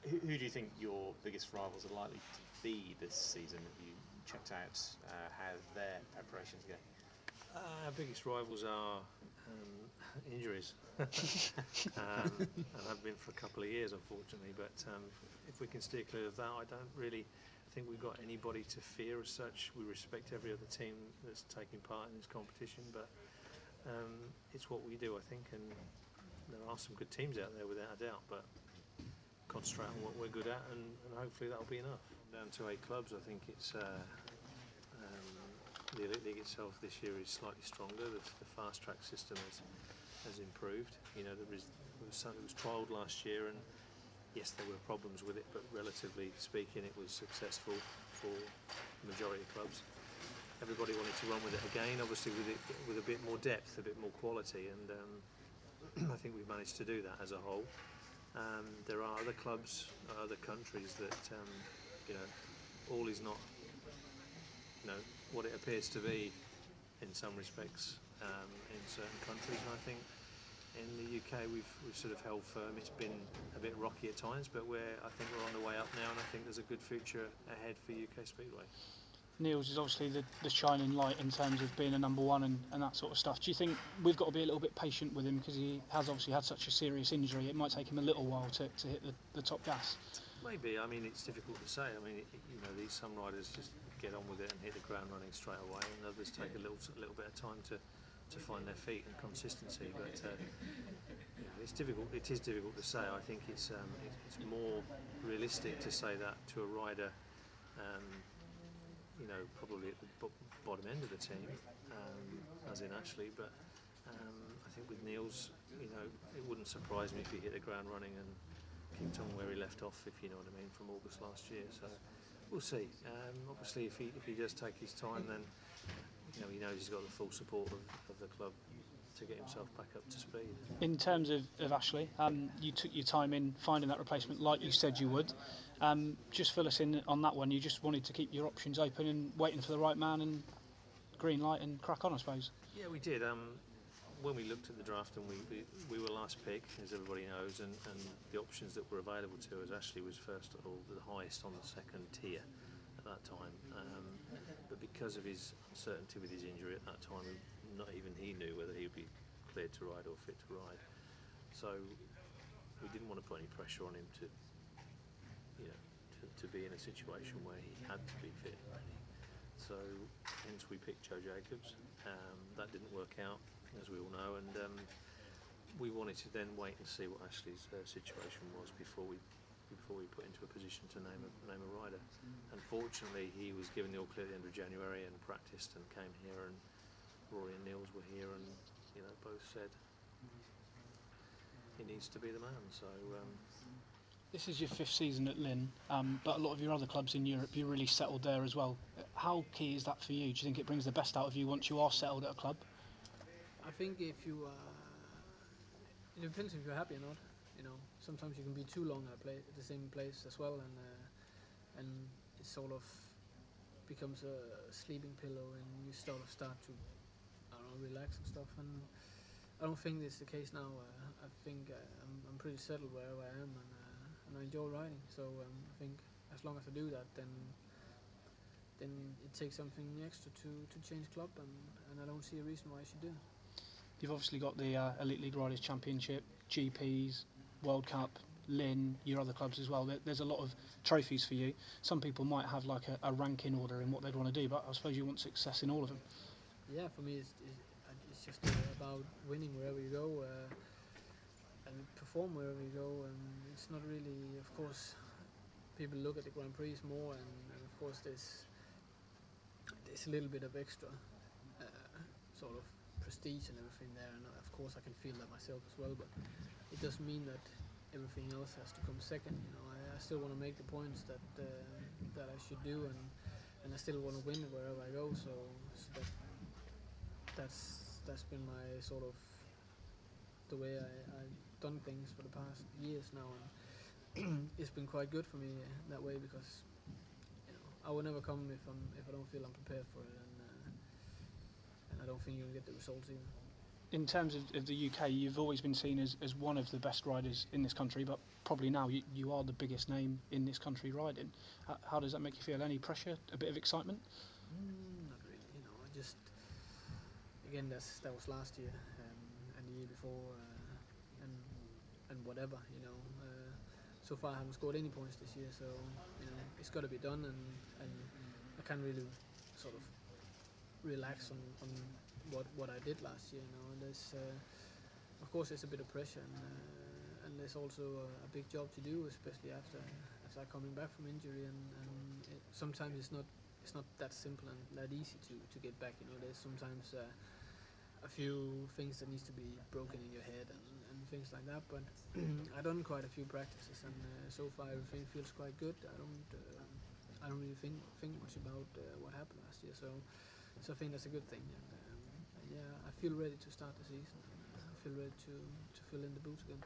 Who do you think your biggest rivals are likely to be this season? Have you checked out how their preparations go? Our biggest rivals are injuries, and have been for a couple of years, unfortunately. But if we can steer clear of that, I don't really think we've got anybody to fear as such. We respect every other team that's taking part in this competition, but it's what we do, I think, and there are some good teams out there without a doubt, but concentrate on what we're good at, and hopefully that'll be enough. Down to 8 clubs, I think it's the Elite League itself this year is slightly stronger. The fast track system has improved. You know, there was something that was trialled last year, and yes, there were problems with it, but relatively speaking, it was successful for the majority of clubs. Everybody wanted to run with it again, obviously with a bit more depth, a bit more quality, and I think we've managed to do that as a whole. There are other clubs, other countries that you know, all is not, you know, what it appears to be in some respects in certain countries. And I think in the UK we've sort of held firm. It's been a bit rocky at times, but I think we're on the way up now, and I think there's a good future ahead for UK Speedway. Niels is obviously the shining light in terms of being a #1 and that sort of stuff. Do you think we've got to be a little bit patient with him because he has obviously had such a serious injury? It might take him a little while to hit the top gas. Maybe. I mean, it's difficult to say. I mean, you know, some riders just get on with it and hit the ground running straight away, and others take a little bit of time to find their feet and consistency. But you know, it's difficult. It is difficult to say. I think it's more realistic to say that to a rider. You know, probably at the bottom end of the team, as in Ashley, but I think with Niels, you know, it wouldn't surprise me if he hit the ground running and kicked on where he left off, if you know what I mean, from August last year. So we'll see. Obviously, if he does take his time, then you know, he knows he's got the full support of the club to get himself back up to speed. In terms of Ashley, you took your time in finding that replacement like you said you would. Just fill us in on that one. You just wanted to keep your options open and waiting for the right man and green light and crack on, I suppose. Yeah, we did. When we looked at the draft and we were last pick, as everybody knows, and the options that were available to us, Ashley was first or the highest on the second tier at that time. But because of his uncertainty with his injury at that time, not even he knew whether he would be cleared to ride or fit to ride. So we didn't want to put any pressure on him to, you know, to be in a situation where he had to be fit and ready. So hence we picked Joe Jacobs. That didn't work out, as we all know, and we wanted to then wait and see what Ashley's situation was before we put into a position to name a rider. Unfortunately, he was given the all clear at the end of January and practiced and came here, and Rory and Niels were here, and you know, both said he needs to be the man. So. This is your 5th season at Lynn, but a lot of your other clubs in Europe, you're really settled there as well. How key is that for you? Do you think it brings the best out of you once you are settled at a club? I think if you, it depends if you're happy or not. You know, sometimes you can be too long at the same place as well, and it sort of becomes a sleeping pillow, and you start to, I don't know, relax and stuff. And I don't think this is the case now. I think I'm pretty settled wherever I am, and I enjoy riding. So I think as long as I do that, then it takes something extra to change club, and I don't see a reason why I should do. You've obviously got the Elite League Riders Championship, GPs, World Cup, Lynn, your other clubs as well. There's a lot of trophies for you. Some people might have like a ranking order in what they'd want to do, but I suppose you want success in all of them. Yeah, for me it's just about winning wherever you go and perform wherever you go, and it's not really, of course, people look at the Grand Prix more, and of course there's a little bit of extra sort of prestige and everything there, and of course I can feel that myself as well, but it doesn't mean that everything else has to come second. You know, I still want to make the points that I should do, and I still want to win wherever I go. So that's been my sort of the way I've done things for the past years now, and it's been quite good for me that way, because you know, I will never come if I don't feel I'm prepared for it, and I don't think you'll get the results either. in terms of the UK, you've always been seen as one of the best riders in this country, but probably now you are the biggest name in this country riding. How does that make you feel? Any pressure? A bit of excitement? Not really. You know, I just again that was last year and the year before and whatever. You know, so far I haven't scored any points this year, so you know it's got to be done, and I can't really sort of relax on what I did last year. You know, and there's of course there's a bit of pressure, and there's also a big job to do, especially after coming back from injury, and sometimes it's not that simple and that easy to get back. You know, there's sometimes a few things that needs to be broken in your head and things like that. But I've done quite a few practices, and so far everything feels quite good. I don't really think much about what happened last year, so I think that's a good thing. And yeah, I feel ready to start the season. I feel ready to fill in the boots again.